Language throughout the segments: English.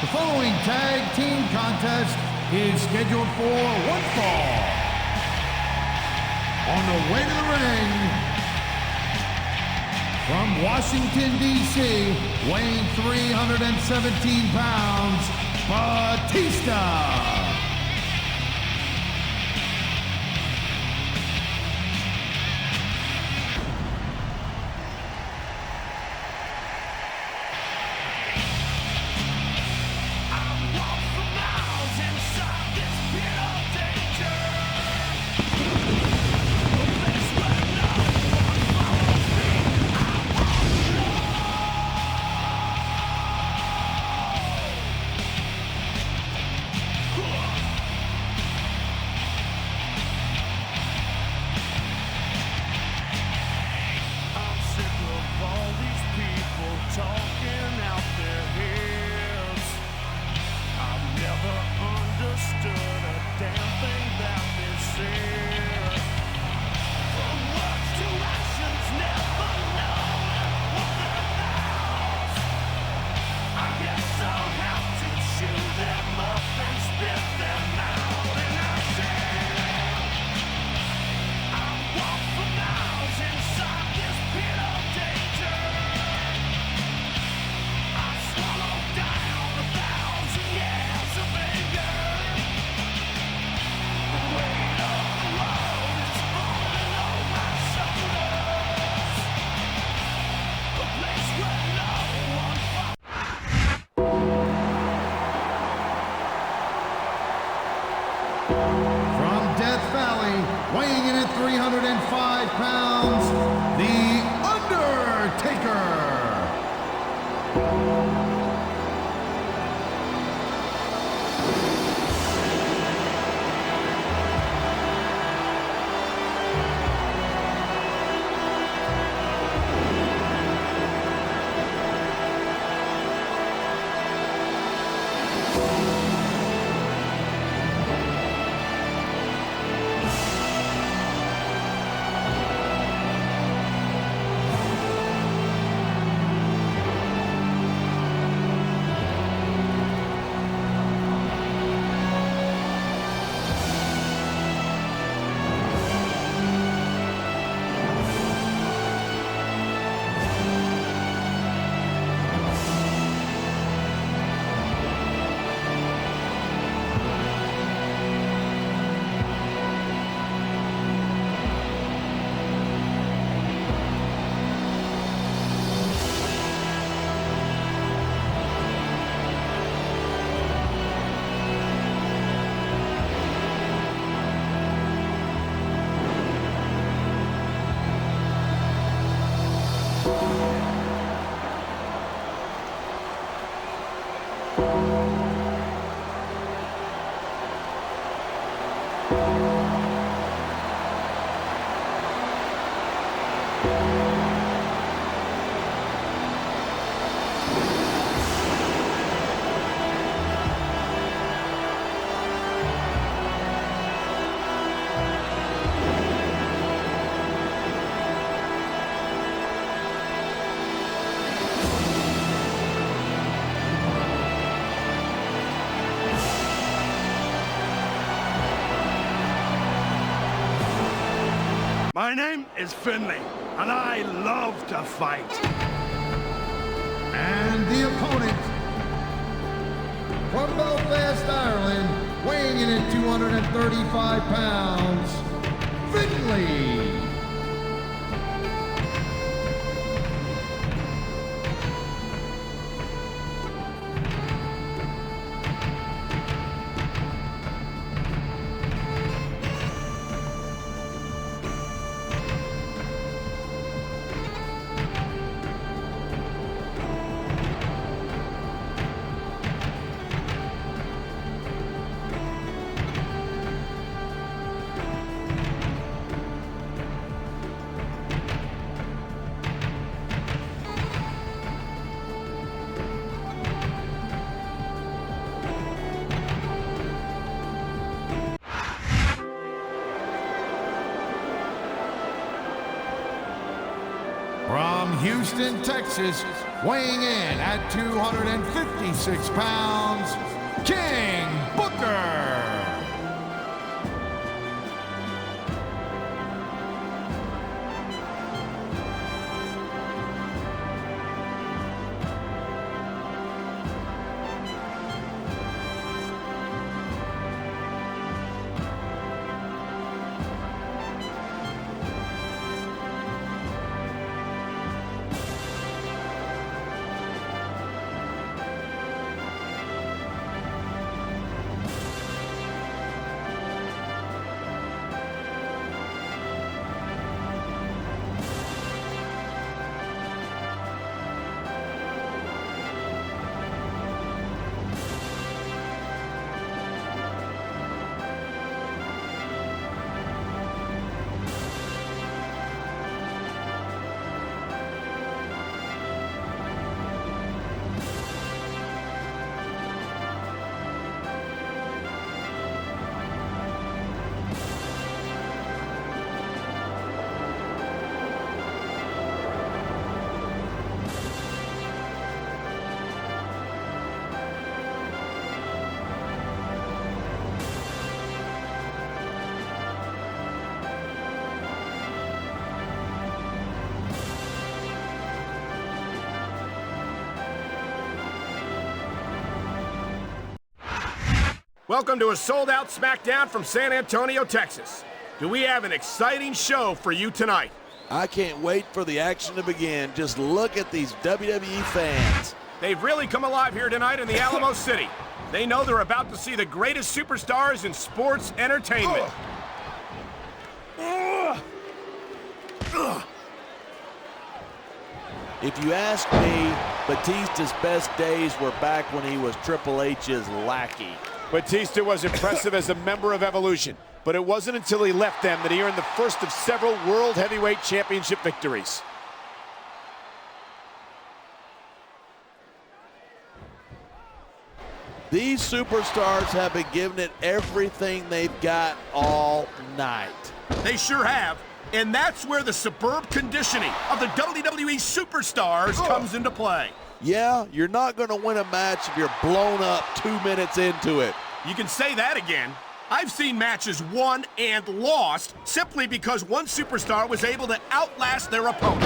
The following tag team contest is scheduled for one fall. On the way to the ring, from Washington, D.C., weighing 317 pounds, Batista. Weighing in at 305 pounds, The Undertaker. My name is Finlay, and I love to fight. And the opponent, from Belfast, Ireland, weighing in at 235 pounds, Finlay. From Houston, Texas, Weighing in at 256 pounds, King Booker. Welcome to a sold-out SmackDown from San Antonio, Texas. Do we have an exciting show for you tonight? I can't wait for the action to begin. Just look at these WWE fans. They've really come alive here tonight in the Alamo City. They know they're about to see the greatest superstars in sports entertainment. If you ask me, Batista's best days were back when he was Triple H's lackey. Batista was impressive as a member of Evolution, but it wasn't until he left them that he earned the first of several World Heavyweight Championship victories. These superstars have been giving it everything they've got all night. They sure have, and that's where the superb conditioning of the WWE superstars comes into play. Yeah, you're not going to win a match if you're blown up 2 minutes into it. You can say that again. I've seen matches won and lost simply because one superstar was able to outlast their opponent.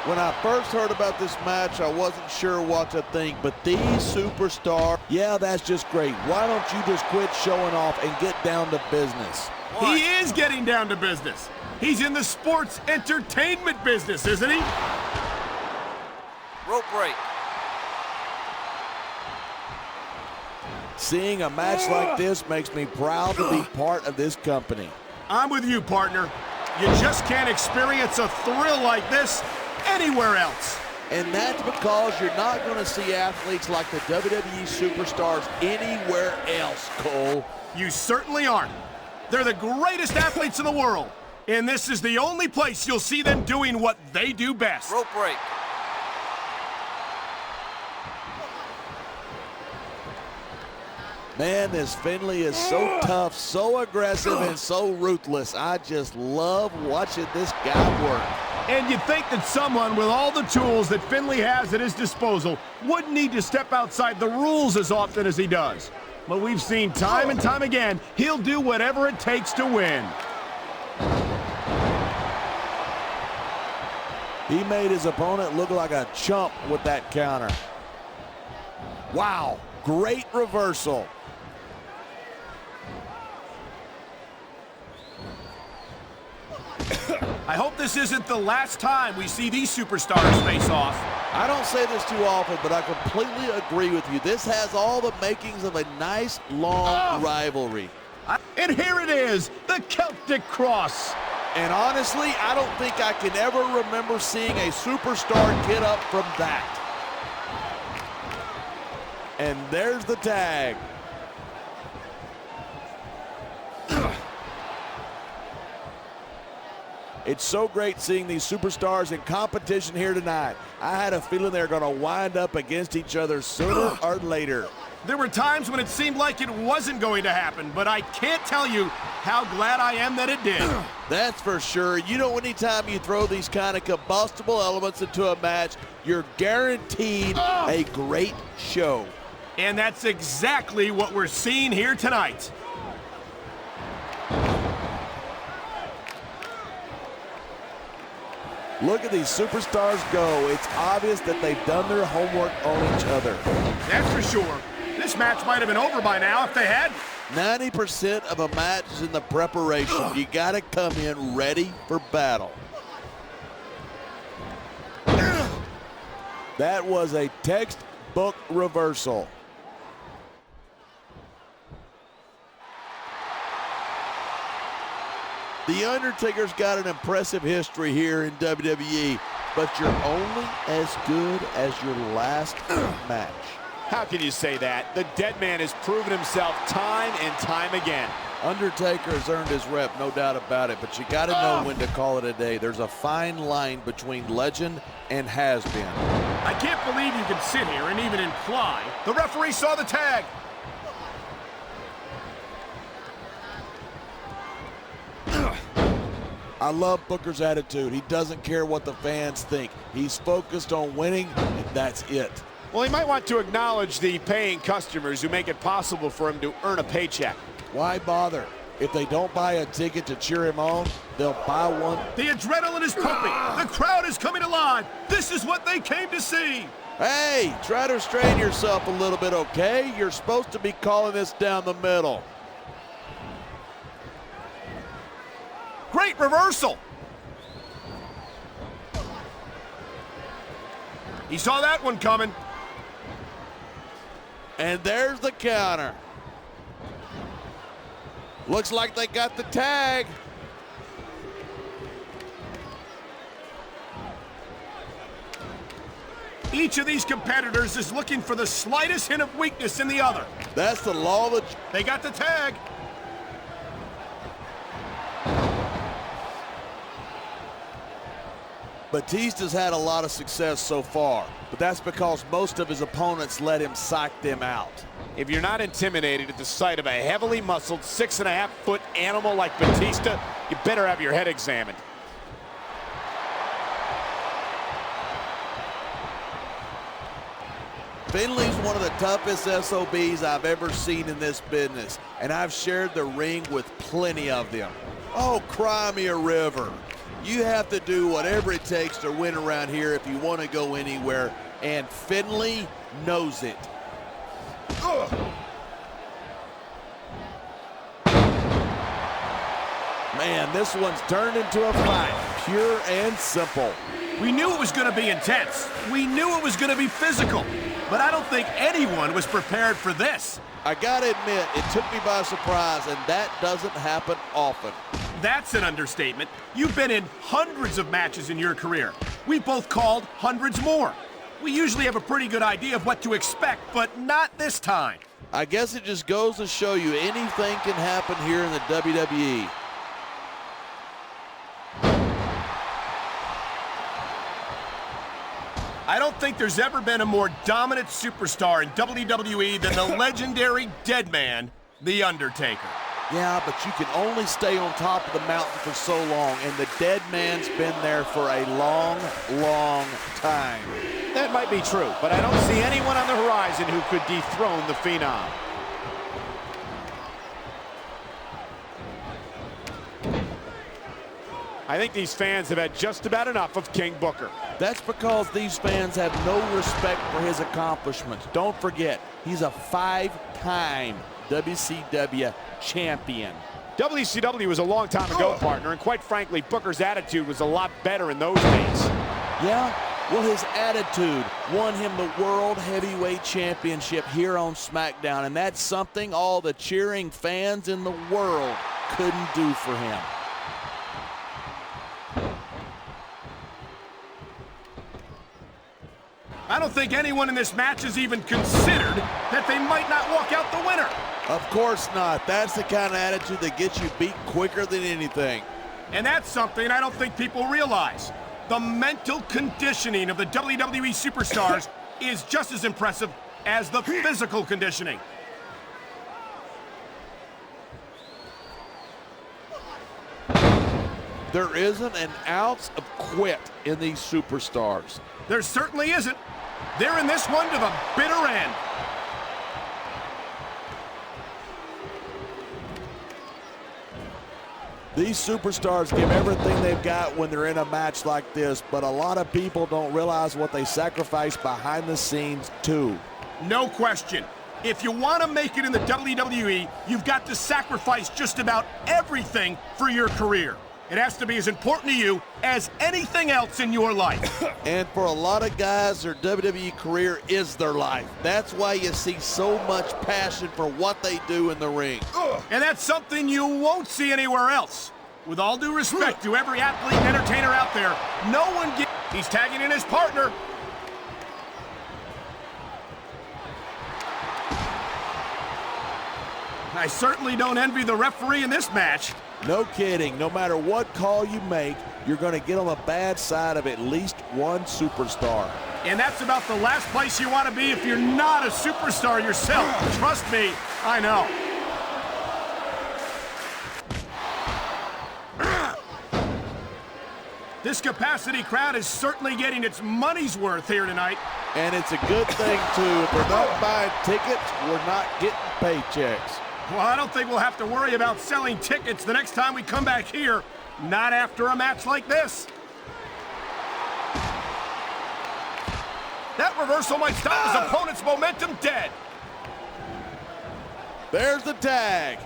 When I first heard about this match, I wasn't sure what to think, but these superstars, yeah, that's just great. Why don't you just quit showing off and get down to business? He is getting down to business. He's in the sports entertainment business, isn't he? Rope break. Seeing a match like this makes me proud to be part of this company. I'm with you, partner. You just can't experience a thrill like this anywhere else. And that's because you're not going to see athletes like the WWE superstars anywhere else, Cole. You certainly aren't. They're the greatest athletes in the world. And this is the only place you'll see them doing what they do best. Rope break. Man, this Finlay is so tough, so aggressive, and so ruthless. I just love watching this guy work. And you'd think that someone with all the tools that Finlay has at his disposal wouldn't need to step outside the rules as often as he does. But we've seen time and time again, he'll do whatever it takes to win. He made his opponent look like a chump with that counter. Wow, great reversal. I hope this isn't the last time we see these superstars face off. I don't say this too often, but I completely agree with you. This has all the makings of a nice, long rivalry. And here it is, the Celtic Cross. And honestly, I don't think I can ever remember seeing a superstar get up from that. And there's the tag. It's so great seeing these superstars in competition here tonight. I had a feeling they were going to wind up against each other sooner or later. There were times when it seemed like it wasn't going to happen, but I can't tell you how glad I am that it did. That's for sure. You know, anytime you throw these kind of combustible elements into a match, you're guaranteed a great show. And that's exactly what we're seeing here tonight. Look at these superstars go. It's obvious that they've done their homework on each other. That's for sure. This match might have been over by now if they had. 90% of a match is in the preparation. You got to come in ready for battle. That was a textbook reversal. The Undertaker's got an impressive history here in WWE, but you're only as good as your last match. How can you say that? The dead man has proven himself time and time again. Undertaker has earned his rep, no doubt about it, but you got to know when to call it a day. There's a fine line between legend and has-been. I can't believe you can sit here and even imply the referee saw the tag. I love Booker's attitude. He doesn't care what the fans think. He's focused on winning, and that's it. Well, he might want to acknowledge the paying customers who make it possible for him to earn a paycheck. Why bother? If they don't buy a ticket to cheer him on, they'll buy one. The adrenaline is pumping. The crowd is coming alive. This is what they came to see. Hey, try to restrain yourself a little bit, okay? You're supposed to be calling this down the middle. Great reversal. He saw that one coming. And there's the counter. Looks like they got the tag. Each of these competitors is looking for the slightest hint of weakness in the other. That's the law of the... They got the tag. Batista's had a lot of success so far, but that's because most of his opponents let him psych them out. If you're not intimidated at the sight of a heavily muscled 6.5-foot animal like Batista, you better have your head examined. Finlay's one of the toughest SOBs I've ever seen in this business, and I've shared the ring with plenty of them. Oh, cry me a river. You have to do whatever it takes to win around here if you want to go anywhere, and Finlay knows it. Man, this one's turned into a fight, pure and simple. We knew it was going to be intense. We knew it was going to be physical. But I don't think anyone was prepared for this. I gotta admit, it took me by surprise, and that doesn't happen often. That's an understatement. You've been in hundreds of matches in your career. We both called hundreds more. We usually have a pretty good idea of what to expect, but not this time. I guess it just goes to show you anything can happen here in the WWE. I don't think there's ever been a more dominant superstar in WWE than the legendary dead man, The Undertaker. Yeah, but you can only stay on top of the mountain for so long, and the dead man's been there for a long, long time. That might be true, but I don't see anyone on the horizon who could dethrone the Phenom. I think these fans have had just about enough of King Booker. That's because these fans have no respect for his accomplishments. Don't forget, he's a 5-time WCW champion. WCW was a long time ago, partner, and quite frankly, Booker's attitude was a lot better in those days. Yeah? Well, his attitude won him the World Heavyweight Championship here on SmackDown, and that's something all the cheering fans in the world couldn't do for him. I don't think anyone in this match has even considered that they might not walk out the winner. Of course not. That's the kind of attitude that gets you beat quicker than anything. And that's something I don't think people realize. The mental conditioning of the WWE superstars is just as impressive as the physical conditioning. There isn't an ounce of quit in these superstars. There certainly isn't. They're in this one to the bitter end. These superstars give everything they've got when they're in a match like this, but a lot of people don't realize what they sacrifice behind the scenes too. No question. If you want to make it in the WWE, you've got to sacrifice just about everything for your career. It has to be as important to you as anything else in your life. And for a lot of guys, their WWE career is their life. That's why you see so much passion for what they do in the ring. And that's something you won't see anywhere else. With all due respect to every athlete and entertainer out there, no one gets... He's tagging in his partner. I certainly don't envy the referee in this match. No kidding. No matter what call you make, you're going to get on the bad side of at least one superstar. And that's about the last place you want to be if you're not a superstar yourself. Trust me, I know. This capacity crowd is certainly getting its money's worth here tonight. And it's a good thing, too. If we're not buying tickets, we're not getting paychecks. Well, I don't think we'll have to worry about selling tickets the next time we come back here. Not after a match like this. That reversal might stop his opponent's momentum dead. There's the tag.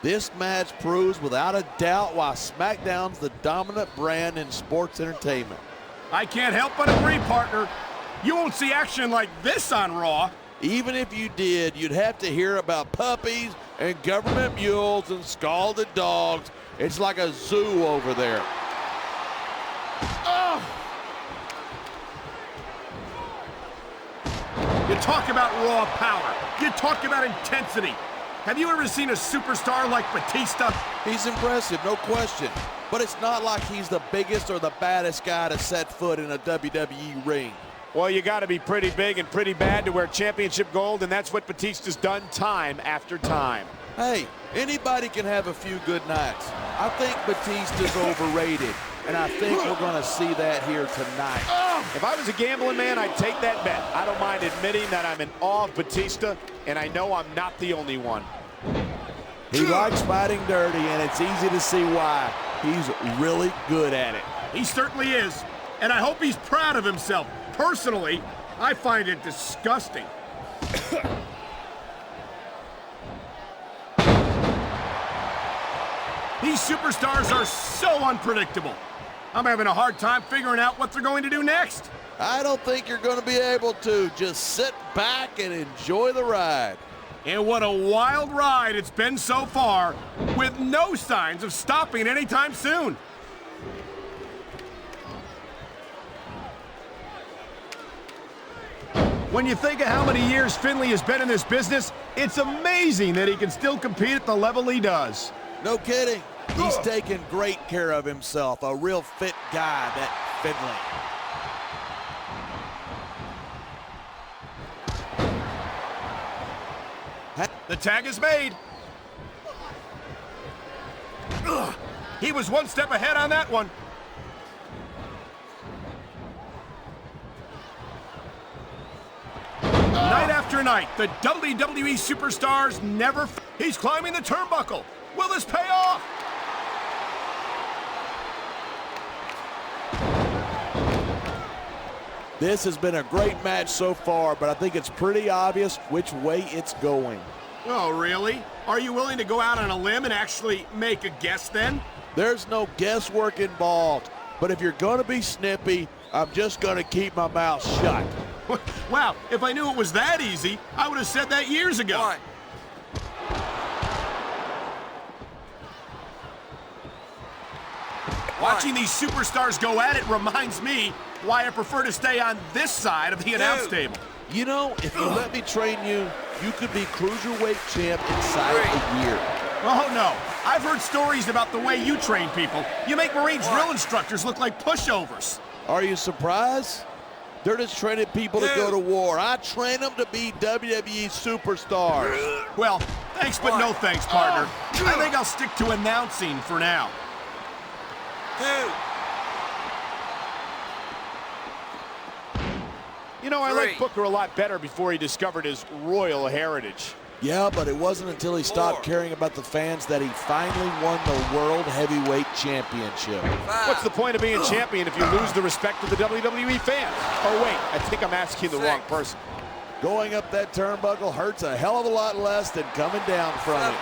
This match proves without a doubt why SmackDown's the dominant brand in sports entertainment. I can't help but agree, partner. You won't see action like this on Raw. Even if you did, you'd have to hear about puppies and government mules and scalded dogs. It's like a zoo over there. Oh! You talk about raw power. You talk about intensity. Have you ever seen a superstar like Batista? He's impressive, no question. But it's not like he's the biggest or the baddest guy to set foot in a WWE ring. Well, you got to be pretty big and pretty bad to wear championship gold, and that's what Batista's done time after time. Hey, anybody can have a few good nights. I think Batista's overrated, and I think we're going to see that here tonight. If I was a gambling man, I'd take that bet. I don't mind admitting that I'm in awe of Batista, and I know I'm not the only one. He likes fighting dirty, and it's easy to see why. He's really good at it. He certainly is, and I hope he's proud of himself. Personally, I find it disgusting. These superstars are so unpredictable. I'm having a hard time figuring out what they're going to do next. I don't think you're going to be able to. Just sit back and enjoy the ride. And what a wild ride it's been so far, with no signs of stopping anytime soon. When you think of how many years Finlay has been in this business, it's amazing that he can still compete at the level he does. No kidding. He's taking great care of himself. A real fit guy, that Finlay. The tag is made. He was one step ahead on that one. Night after night, the WWE superstars never... He's climbing the turnbuckle. Will this pay off? This has been a great match so far, but I think it's pretty obvious which way it's going. Oh, really? Are you willing to go out on a limb and actually make a guess then? There's no guesswork involved, but if you're going to be snippy, I'm just going to keep my mouth shut. Wow, if I knew it was that easy, I would have said that years ago. What? Watching these superstars go at it reminds me why I prefer to stay on this side of the announce table. You know, if you let me train you, you could be cruiserweight champ inside a year. Oh, no. I've heard stories about the way you train people. You make Marine drill instructors look like pushovers. Are you surprised? They're just training people to go to war. I train them to be WWE superstars. Well, thanks, but no thanks, partner. I think I'll stick to announcing for now. You know, I like Booker a lot better before he discovered his royal heritage. Yeah, but it wasn't until he stopped caring about the fans that he finally won the World Heavyweight Championship. What's the point of being champion if you lose the respect of the WWE fans? Oh, wait, I think I'm asking the wrong person. Going up that turnbuckle hurts a hell of a lot less than coming down from it.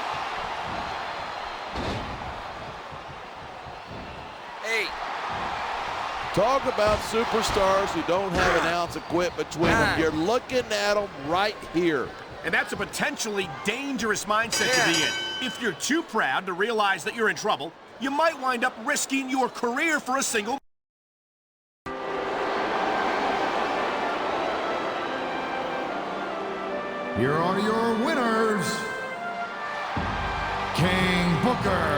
Talk about superstars who don't have an ounce of quit between them. You're looking at them right here. And that's a potentially dangerous mindset to be in. If you're too proud to realize that you're in trouble, you might wind up risking your career for a single. Here are your winners, King Booker